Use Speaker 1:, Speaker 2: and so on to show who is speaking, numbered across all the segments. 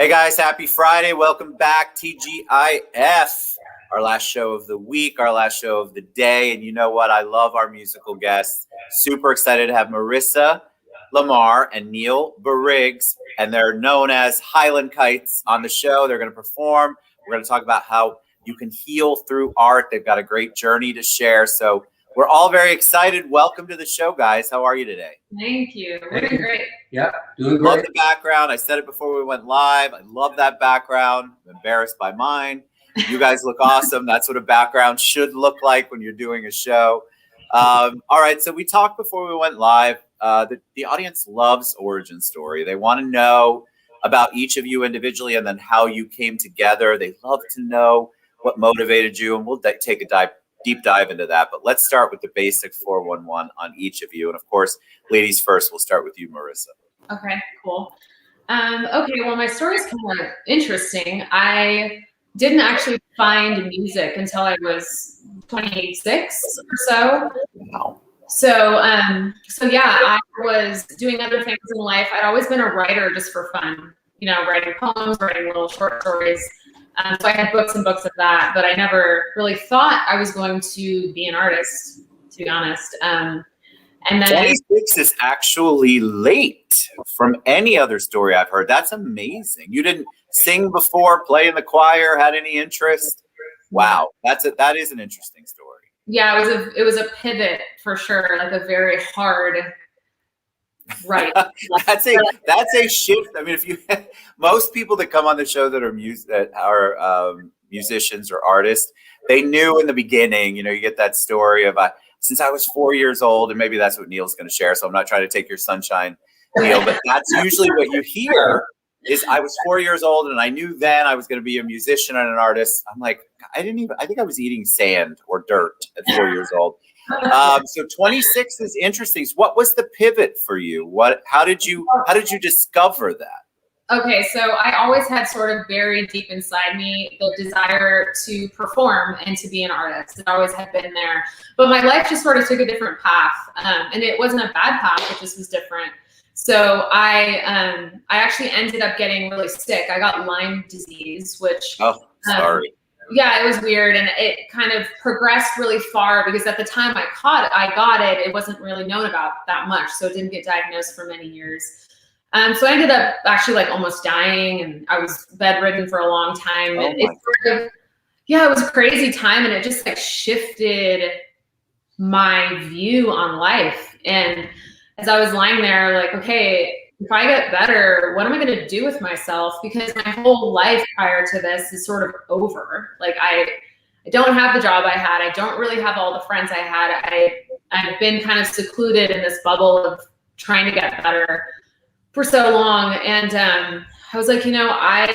Speaker 1: Hey guys, happy Friday. Welcome back, TGIF. Our last show of the week, our last show of the day. And you know what? I love our musical guests. Super excited to have Marissa Lamar and Neil Briggs. And they're known as Highland Kites on the show. They're going to perform. We're going to talk about how you can heal through art. They've got a great journey to share. So we're all very excited. Welcome to the show, guys. How are you today?
Speaker 2: Thank you. We're doing great.
Speaker 3: Yeah, doing great.
Speaker 1: Love the background. I said it before we went live. I love that background. I'm embarrassed by mine. You guys look awesome. That's what a background should look like when you're doing a show. All right. So we talked before we went live. The audience loves origin story. They want to know about each of you individually and then how you came together. They love to know what motivated you, and we'll take a deep dive into that. But let's start with the basic 411 on each of you. And of course, ladies first, we'll start with you, Marissa.
Speaker 2: Okay, cool. Okay, well, my story is kind of interesting. I didn't actually find music until I was 26 or so.
Speaker 1: Wow.
Speaker 2: So yeah, I was doing other things in life. I'd always been a writer just for fun, you know, writing poems, writing little short stories. So I had books and books of that, but I never really thought I was going to be an artist, to be honest. And then
Speaker 1: 26 is actually late from any other story I've heard. That's amazing. You didn't sing before, play in the choir, had any interest? Wow, that is an interesting story.
Speaker 2: Yeah, it was a pivot for sure, like a very hard right.
Speaker 1: That's a shift. I mean, most people that come on the show that are musicians or artists, they knew in the beginning. You know, you get that story of since I was 4 years old, and maybe that's what Neil's going to share. So I'm not trying to take your sunshine, Neil, but that's usually what you hear. Is I was 4 years old and I knew then I was going to be a musician and an artist. I'm like, I think I was eating sand or dirt at 4 years old. So 26 is interesting. So what was the pivot for you? How did you discover that?
Speaker 2: Okay, so I always had sort of buried deep inside me the desire to perform and to be an artist. It always had been there, but my life just sort of took a different path, and it wasn't a bad path. It just was different. So I actually ended up getting really sick. I got Lyme disease, which
Speaker 1: sorry.
Speaker 2: Yeah, it was weird, and it kind of progressed really far because at the time I got it, it wasn't really known about that much, so it didn't get diagnosed for many years. So I ended up actually like almost dying, and I was bedridden for a long time. And it was a crazy time, and it just like shifted my view on life. And as I was lying there, like, okay, if I get better, what am I going to do with myself? Because my whole life prior to this is sort of over. Like I don't have the job I had. I don't really have all the friends I had. I've been kind of secluded in this bubble of trying to get better for so long. And I was like, you know, I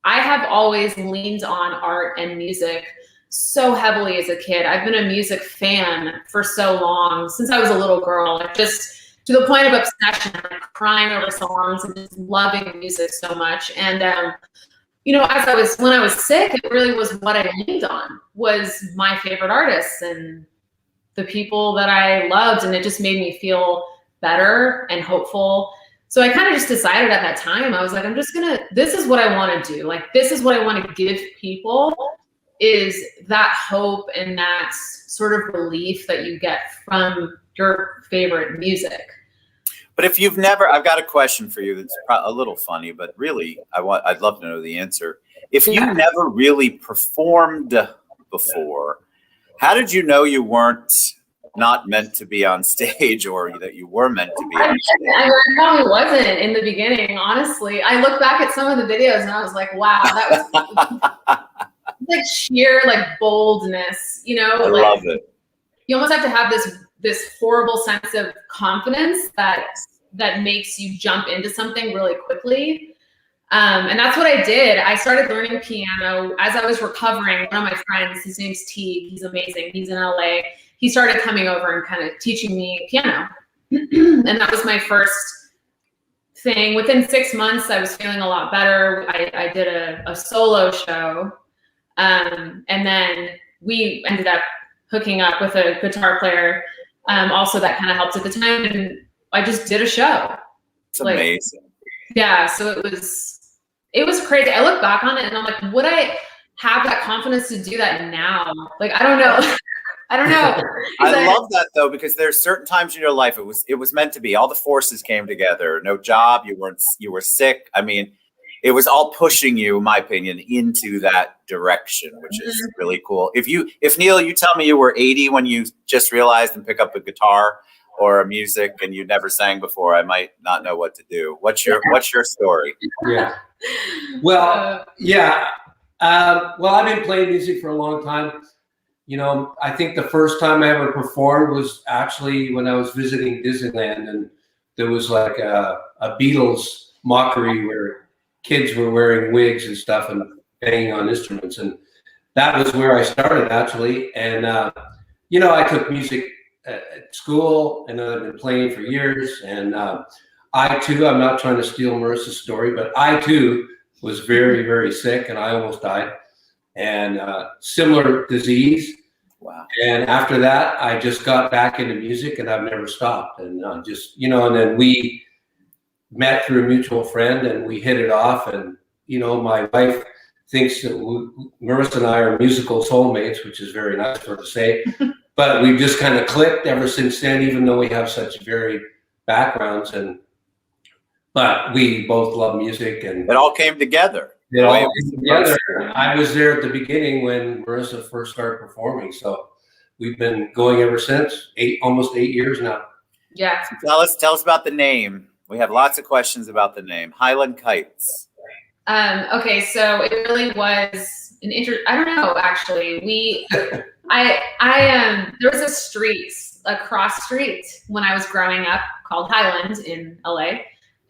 Speaker 2: have always leaned on art and music so heavily as a kid. I've been a music fan for so long, since I was a little girl. Like just to the point of obsession, like crying over songs and just loving music so much. And you know, when I was sick, it really was what I leaned on was my favorite artists and the people that I loved, and it just made me feel better and hopeful. So I kind of just decided at that time, I was like, this is what I want to do. Like, this is what I want to give people, is that hope and that sort of relief that you get from your favorite music.
Speaker 1: But if you've never, I've got a question for you that's a little funny, but really, I'd love to know the answer. If you never really performed before, how did you know you weren't not meant to be on stage, or that you were meant to be on stage?
Speaker 2: I probably wasn't in the beginning, honestly. I look back at some of the videos and I was like, wow, that was like sheer like boldness, you know?
Speaker 1: I love it.
Speaker 2: You almost have to have this horrible sense of confidence that makes you jump into something really quickly. And that's what I did. I started learning piano as I was recovering. One of my friends, his name's T, he's amazing. He's in LA. He started coming over and kind of teaching me piano. And that was my first thing. Within 6 months, I was feeling a lot better. I did a solo show. And then we ended up hooking up with a guitar player. Also, that kind of helped at the time. And I just did a show.
Speaker 1: It's amazing.
Speaker 2: Yeah, so it was it was crazy. I look back on it and I'm like, would I have that confidence to do that now? Like, I don't know. I don't know.
Speaker 1: I love that though, because there's certain times in your life it was meant to be. All the forces came together. No job, you were sick. I mean, it was all pushing you, in my opinion, into that direction, which is really cool. If Neil, you tell me you were 80 when you just realized and pick up a guitar or a music and you never sang before, I might not know what to do. What's your story?
Speaker 3: Yeah. Well, yeah. Well, I've been playing music for a long time. You know, I think the first time I ever performed was actually when I was visiting Disneyland, and there was like a Beatles mockery where kids were wearing wigs and stuff and banging on instruments. And that was where I started, actually. And, you know, I took music at school, and I've been playing for years. And I, too, I'm not trying to steal Marissa's story, but I, too, was very, very sick, and I almost died. And similar disease.
Speaker 1: Wow.
Speaker 3: And after that, I just got back into music, and I've never stopped. And just, you know, and then we met through a mutual friend, and we hit it off. And, you know, my wife thinks that Marissa and I are musical soulmates, which is very nice for her to say. But we've just kind of clicked ever since then, even though we have such varied backgrounds. But we both love music, and
Speaker 1: it all came together.
Speaker 3: It all came together. I was there at the beginning when Marissa first started performing, so we've been going ever since. Almost 8 years now.
Speaker 2: Yeah.
Speaker 1: Tell us about the name. We have lots of questions about the name, Highland Kites.
Speaker 2: Okay, so it really was an I don't know, actually. There was a cross street when I was growing up called Highland in LA.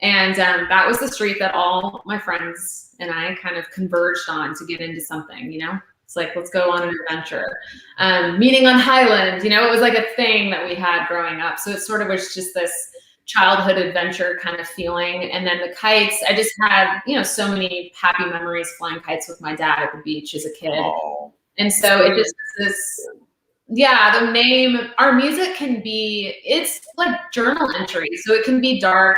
Speaker 2: And that was the street that all my friends and I kind of converged on to get into something, you know? It's like, let's go on an adventure. Meeting on Highland, you know, it was like a thing that we had growing up. So it sort of was just this childhood adventure kind of feeling. And then the kites, I just had, you know, so many happy memories flying kites with my dad at the beach as a kid.
Speaker 1: Oh.
Speaker 2: And so it just was this, yeah, the name, our music can be, it's like journal entry. So it can be dark.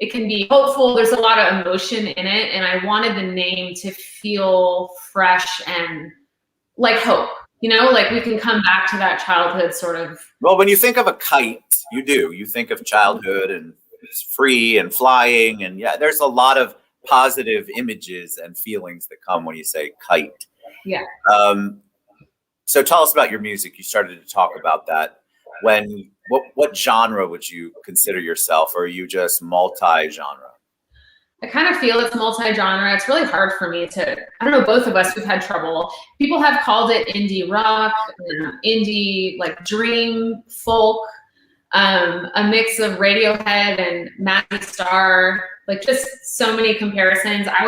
Speaker 2: It can be hopeful. There's a lot of emotion in it. And I wanted the name to feel fresh and like hope, you know, like we can come back to that childhood sort of.
Speaker 1: Well, when you think of a kite, you think of childhood and it's free and flying. And yeah, there's a lot of positive images and feelings that come when you say kite.
Speaker 2: Yeah.
Speaker 1: So tell us about your music. You started to talk about that. What genre would you consider yourself? Or are you just multi-genre?
Speaker 2: I kind of feel it's multi-genre. It's really hard for me to, I don't know, both of us, we've had trouble. People have called it indie rock, indie, like dream folk, a mix of Radiohead and Magic Star, like just so many comparisons. I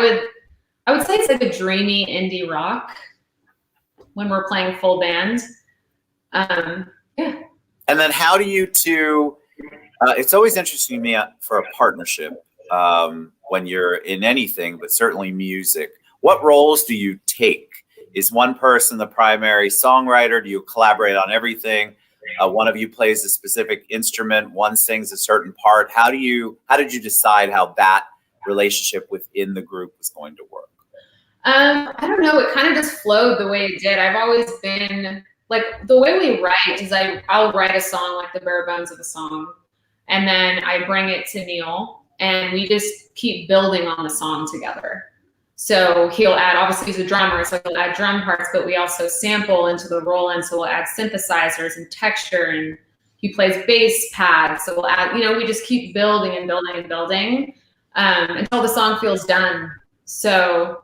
Speaker 2: would say it's like a dreamy indie rock when we're playing full band. Yeah.
Speaker 1: And then how do you two, it's always interesting to me for a partnership when you're in anything, but certainly music. What roles do you take? Is one person the primary songwriter? Do you collaborate on everything? One of you plays a specific instrument, one sings a certain part. How did you decide how that relationship within the group was going to work?
Speaker 2: I don't know. It kind of just flowed the way it did. I've always been like, the way we write is I'll write a song, like the bare bones of a song, and then I bring it to Neil and we just keep building on the song together. So he'll add, obviously he's a drummer, so he'll add drum parts, but we also sample into the roll-in. So we'll add synthesizers and texture, and he plays bass pads. So we'll add, you know, we just keep building and building and building until the song feels done. So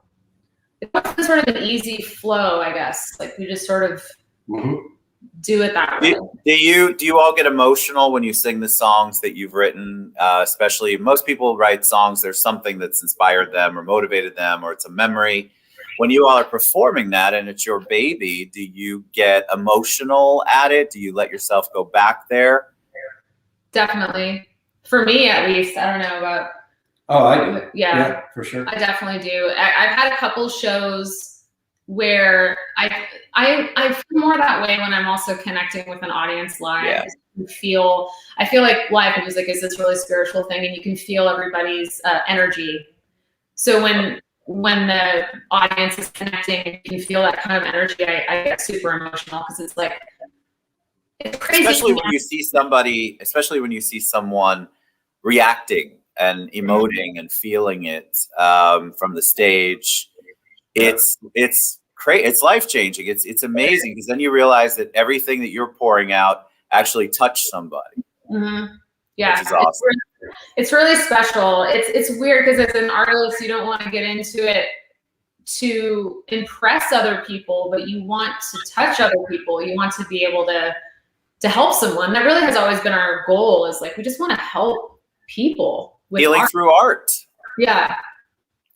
Speaker 2: it's sort of an easy flow, I guess. Like we just sort of do it that way.
Speaker 1: Do you all get emotional when you sing the songs that you've written? Especially most people write songs, there's something that's inspired them or motivated them, or it's a memory. When you all are performing that and it's your baby, do you get emotional at it? Do you let yourself go back there?
Speaker 2: Definitely. For me, at least. I don't know about.
Speaker 3: Oh, I do.
Speaker 2: Yeah,
Speaker 3: for sure.
Speaker 2: I definitely do. I've had a couple shows where I feel more that way when I'm also connecting with an audience live.
Speaker 1: Yeah.
Speaker 2: I feel like live music is this really spiritual thing, and you can feel everybody's energy. So when the audience is connecting, you can feel that kind of energy. I get super emotional because it's like, it's crazy.
Speaker 1: Especially when you see someone reacting and emoting and feeling it from the stage. It's life changing. It's amazing because then you realize that everything that you're pouring out actually touched somebody.
Speaker 2: Mm-hmm. Yeah,
Speaker 1: which is awesome.
Speaker 2: It's really special. It's weird because as an artist, you don't want to get into it to impress other people, but you want to touch other people. You want to be able to help someone. That really has always been our goal, is like, we just want to help people with
Speaker 1: healing
Speaker 2: art.
Speaker 1: through art.
Speaker 2: Yeah.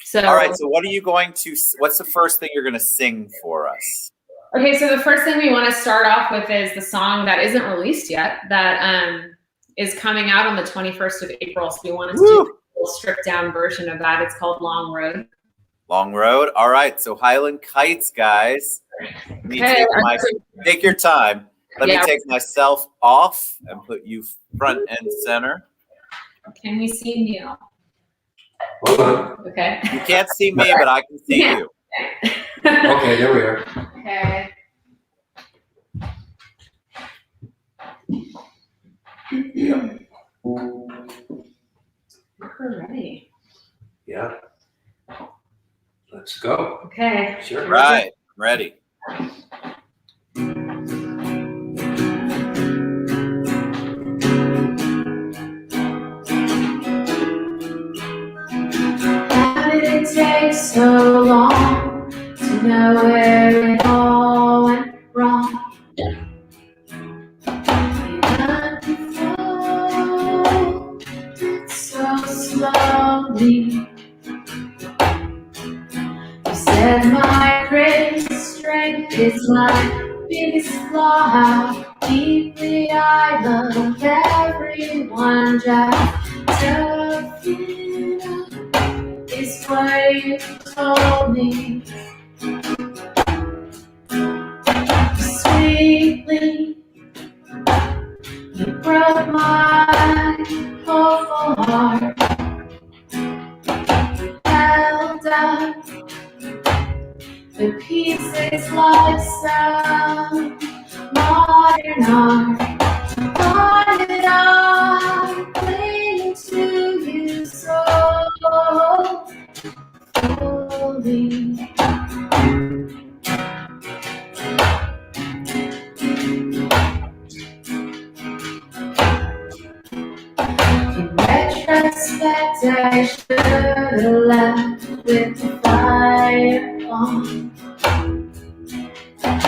Speaker 2: So
Speaker 1: all right, so what's the first thing you're going to sing for us?
Speaker 2: Okay, so the first thing we want to start off with is the song that isn't released yet, that is coming out on the 21st of April. So we wanted to do a little stripped down version of that. It's called Long Road.
Speaker 1: Long Road. All right, so Highland Kites, guys. Take your time. Let me take myself off and put you front and center.
Speaker 2: Can we see Neil?
Speaker 3: Hold on.
Speaker 2: Okay.
Speaker 1: You can't see me, but I can see you.
Speaker 3: Okay, there we are.
Speaker 2: Okay. We're ready.
Speaker 3: Yeah. Let's go.
Speaker 2: Okay.
Speaker 3: Sure.
Speaker 1: Right. Ready.
Speaker 2: How did it take so long to know where it all went wrong? So slowly, you said my greatest strength is my biggest flaw. How deeply I love everyone. Just tough enough is what you told me. Sweetly, you broke my hopeful heart. Held up the pieces like some modern art. Why did I cling to you so fully? In retrospect, I should have left with the fire on. But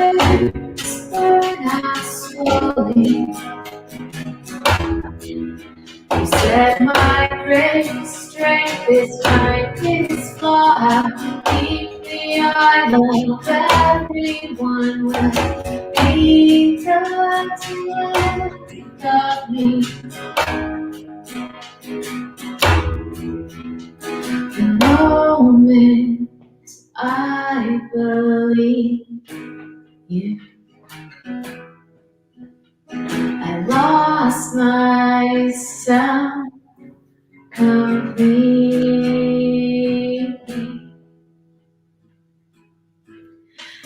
Speaker 2: embers burn out slowly. You said my greatest strength is my biggest flaw. How deeply I love everyone will be done to let of me. The moment I believe you, I lost myself completely.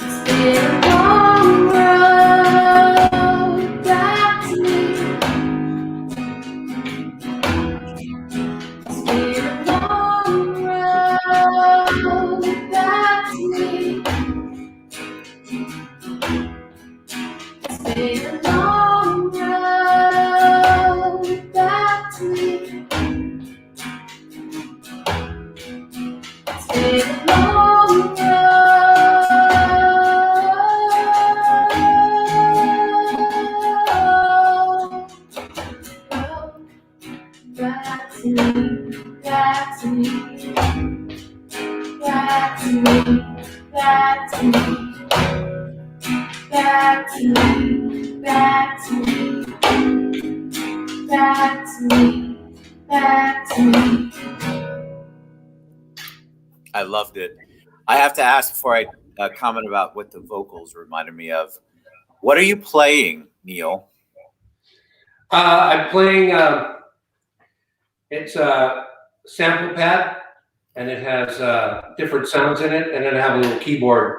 Speaker 2: It's been a long road back to me. It's been a long road back to me. It's been a long road back to me. It's been a long road back to me, back to me, back to me, back to me. Back to me, back to me, back to me, back to me.
Speaker 1: I loved it. I have to ask before I comment about what the vocals reminded me of. What are you playing, Neil?
Speaker 3: I'm playing. It's sample pad, and it has different sounds in it, and then I have a little keyboard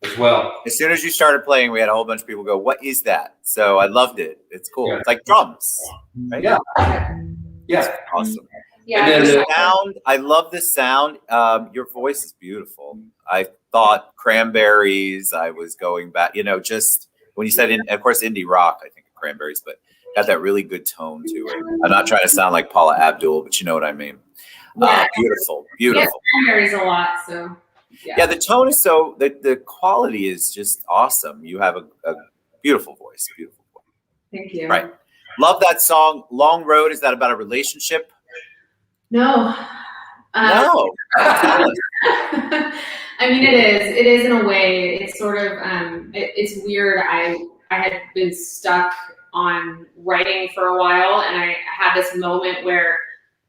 Speaker 3: as well.
Speaker 1: As soon as you started playing, we had a whole bunch of people go, "What is that?" So I loved it. It's cool.
Speaker 3: Yeah.
Speaker 1: It's like drums, right?
Speaker 3: Yeah.
Speaker 1: It's awesome.
Speaker 2: Yeah.
Speaker 1: And then
Speaker 3: then
Speaker 1: the sound, I love the sound. Your voice is beautiful. I thought Cranberries. I was going back, just when you said, of course, indie rock, I think of Cranberries, but got that really good tone to it. I'm not trying to sound like Paula Abdul, but you know what I mean. Beautiful.
Speaker 2: Yeah, Cranberries a lot, so.
Speaker 1: Yeah, the tone is the quality is just awesome. You have a beautiful voice. Beautiful voice.
Speaker 2: Thank you.
Speaker 1: Right. Love that song. Long Road. Is that about a relationship?
Speaker 2: No.
Speaker 1: No. Tell us.
Speaker 2: I mean, it is. It is in a way. It's sort of. It's weird. I had been stuck on writing for a while, and I had this moment where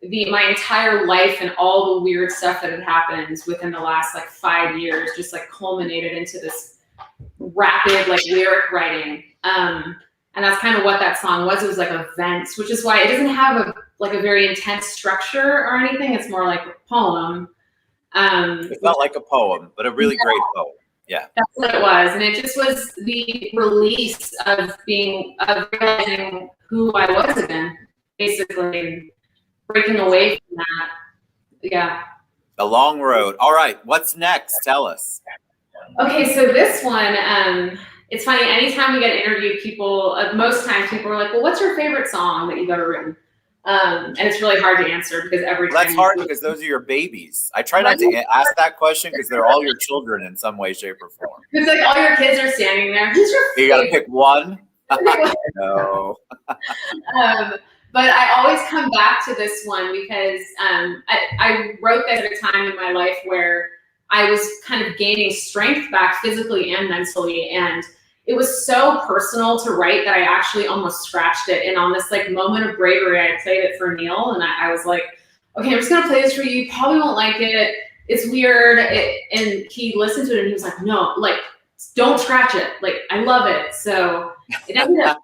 Speaker 2: my entire life and all the weird stuff that had happened within the last 5 years just culminated into this rapid lyric writing. And that's kind of what that song was. It was like a vent, which is why it doesn't have a very intense structure or anything. It's more like a poem.
Speaker 1: It's not like a poem, but a really great poem. Yeah.
Speaker 2: That's what it was. And it just was the release of realizing who I was again, basically. Breaking away from that. Yeah.
Speaker 1: The Long Road. All right. What's next? Tell us.
Speaker 2: Okay, so this one, it's funny. Anytime we get interviewed, most times people are like, well, what's your favorite song that you've ever written? And it's really hard to answer because every time.
Speaker 1: That's hard because those are your babies. I try not to ask that question because they're all your children in some way, shape, or form.
Speaker 2: It's like all your kids are standing there. Who's your favorite?
Speaker 1: You got to pick one. No.
Speaker 2: But I always come back to this one because I wrote that at a time in my life where I was kind of gaining strength back physically and mentally. And it was so personal to write that I actually almost scratched it. And on this moment of bravery, I played it for Neil. And I was like, okay, I'm just going to play this for you. You probably won't like it. It's weird. And he listened to it and he was like, no, don't scratch it. I love it. So it ended up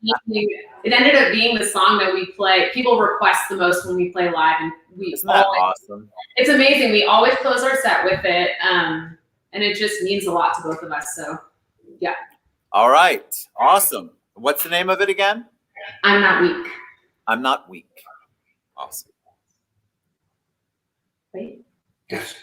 Speaker 2: being the song that we play. People request the most when we play live, and
Speaker 1: isn't that awesome?
Speaker 2: It's amazing. We always close our set with it, and it just means a lot to both of us. So, yeah.
Speaker 1: All right, awesome. What's the name of it again?
Speaker 2: I'm Not Weak.
Speaker 1: I'm Not Weak. Awesome.
Speaker 2: Right?
Speaker 3: Yes.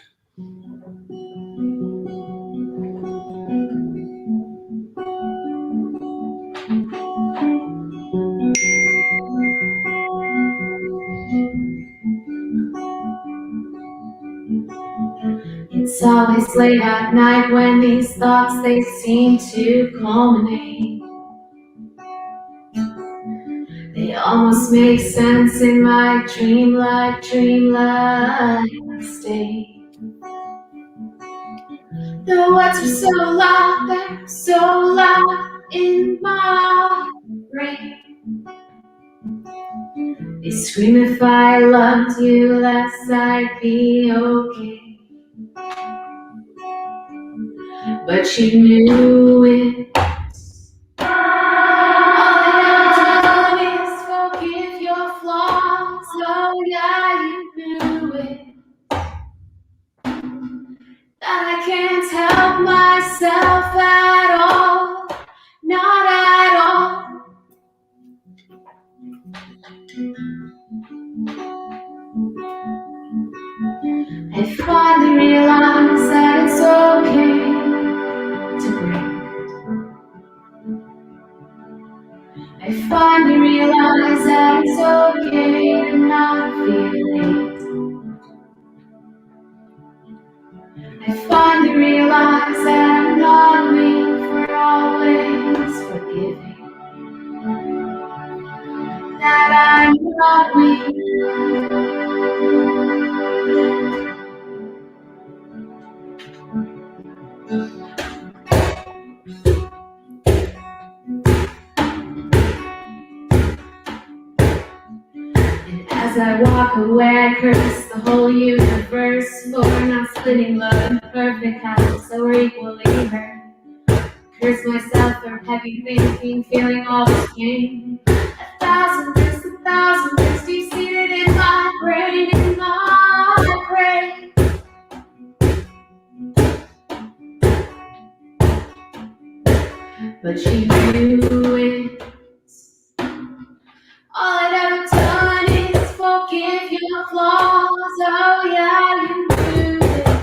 Speaker 2: It's always late at night when these thoughts, they seem to culminate. They almost make sense in my dreamlike state. The words are so loud, they're so loud in my brain. They scream if I loved you less, I'd be okay. But you knew it. All I do is forgive your flaws. Oh yeah, you knew it. That I can't help myself at all. Not at all. I finally realized that it's okay to break. I finally realized that it's okay to not feel it. I finally realized that I'm not weak for always forgiving. That I'm not weak. As I walk away, I curse the whole universe for not splitting love in perfect halves so we're equally hurt. Curse myself for heavy thinking, feeling all this pain. A thousand deaths deep seated in my brain, in my but she knew it. All I'd ever done is forgive your flaws. Oh yeah, you knew it.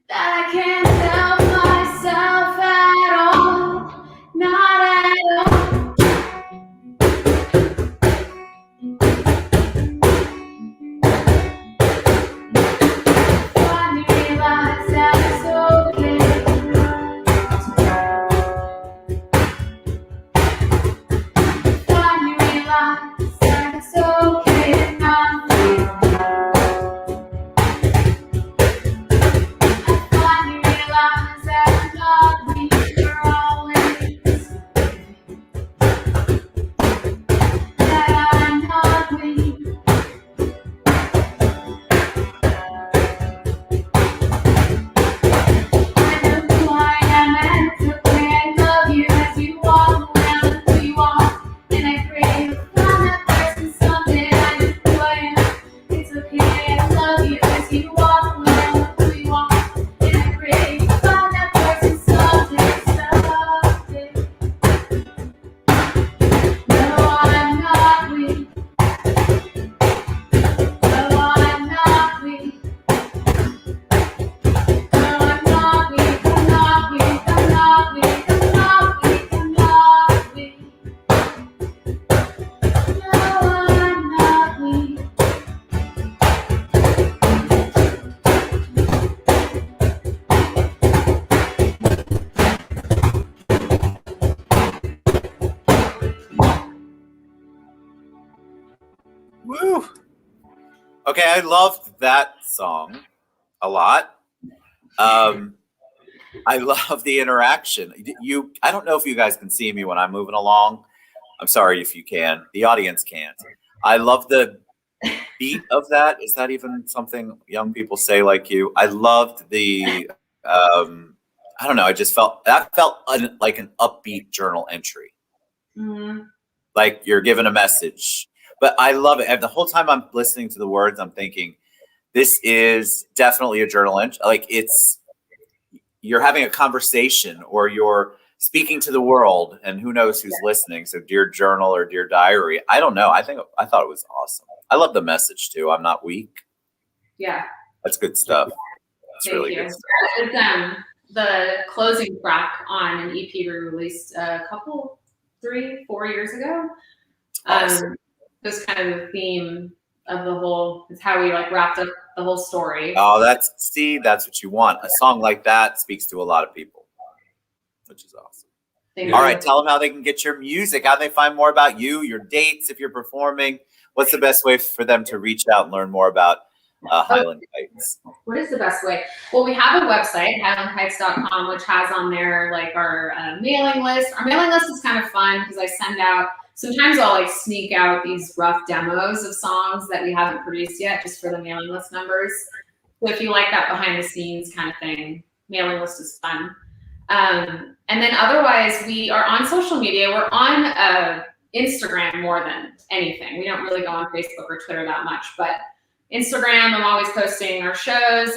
Speaker 2: That I can't help myself at all, not at all. Finally realized that it's okay. Finally realized that it's okay not to. Finally realized that I'm not weak for always. That I'm not weak. I know who I am and it's okay. I love you as you walk around who you are. And I pray you'll find that person someday. I know who I am. It's okay. I love you as you walk around who you are. And I pray you'll find that person someday. No, I'm not weak. No, I'm not weak. No, I'm not weak. I'm not weak. I'm not weak. I'm not weak. I'm not weak. No, I'm not weak.
Speaker 1: Woo. Okay, I loved that song a lot. I love the interaction. I don't know if you guys can see me when I'm moving along. I'm sorry if you can. The audience can't. I love the beat of that. Is that even something young people say like you? I loved the, I don't know. I just felt like an upbeat journal entry.
Speaker 2: Mhm.
Speaker 1: Like you're given a message. But I love it. And the whole time I'm listening to the words, I'm thinking, this is definitely a journal entry. Like you're having a conversation or you're speaking to the world, and who knows who's listening. So dear journal or dear diary. I don't know. I thought it was awesome. I love the message too. I'm not weak.
Speaker 2: Yeah.
Speaker 1: That's good stuff. That's
Speaker 2: Thank
Speaker 1: really
Speaker 2: you.
Speaker 1: good stuff.
Speaker 2: It's the closing track on an EP we released a couple, 3-4 years ago.
Speaker 1: Awesome.
Speaker 2: Just kind of the theme of the whole, it's how we like wrapped up the whole story.
Speaker 1: Oh, that's what you want. A song like that speaks to a lot of people, which is awesome.
Speaker 2: Thank
Speaker 1: All
Speaker 2: you.
Speaker 1: right, tell them how they can get your music, how they find more about you, your dates, if you're performing. What's the best way for them to reach out and learn more about Highland Kites?
Speaker 2: What is the best way? Well, we have a website, highlandkites.com, which has on there like our mailing list. Our mailing list is kind of fun because I send out, sometimes I'll like sneak out these rough demos of songs that we haven't produced yet just for the mailing list members. So if you like that behind the scenes kind of thing, mailing list is fun. And then otherwise, we are on social media. We're on Instagram more than anything. We don't really go on Facebook or Twitter that much, but Instagram, I'm always posting our shows,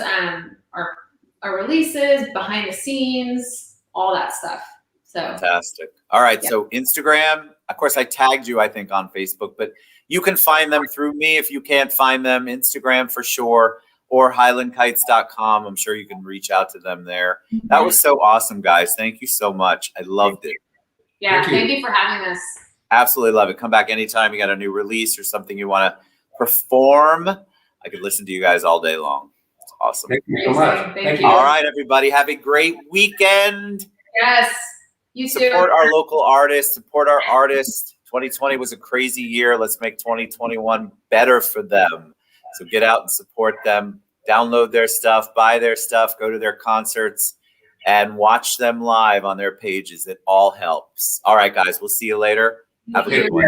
Speaker 2: our releases, behind the scenes, all that stuff. So
Speaker 1: Fantastic. All right.
Speaker 2: Yeah.
Speaker 1: So Instagram, of course, I tagged you, I think, on Facebook, but you can find them through me if you can't find them. Instagram for sure, or highlandkites.com. I'm sure you can reach out to them there. That was so awesome, guys. Thank you so much. I loved it.
Speaker 2: Yeah, thank you for having us.
Speaker 1: Absolutely love it. Come back anytime you got a new release or something you want to perform. I could listen to you guys all day long. It's awesome.
Speaker 3: Thank you so much.
Speaker 2: Thank you.
Speaker 1: All right, everybody. Have a great weekend.
Speaker 2: Yes, you too.
Speaker 1: Support our local artists. Support our artists. 2020 was a crazy year. Let's make 2021 better for them. So get out and support them. Download their stuff. Buy their stuff. Go to their concerts. And watch them live on their pages. It all helps. All right, guys. We'll see you later. Have a good one.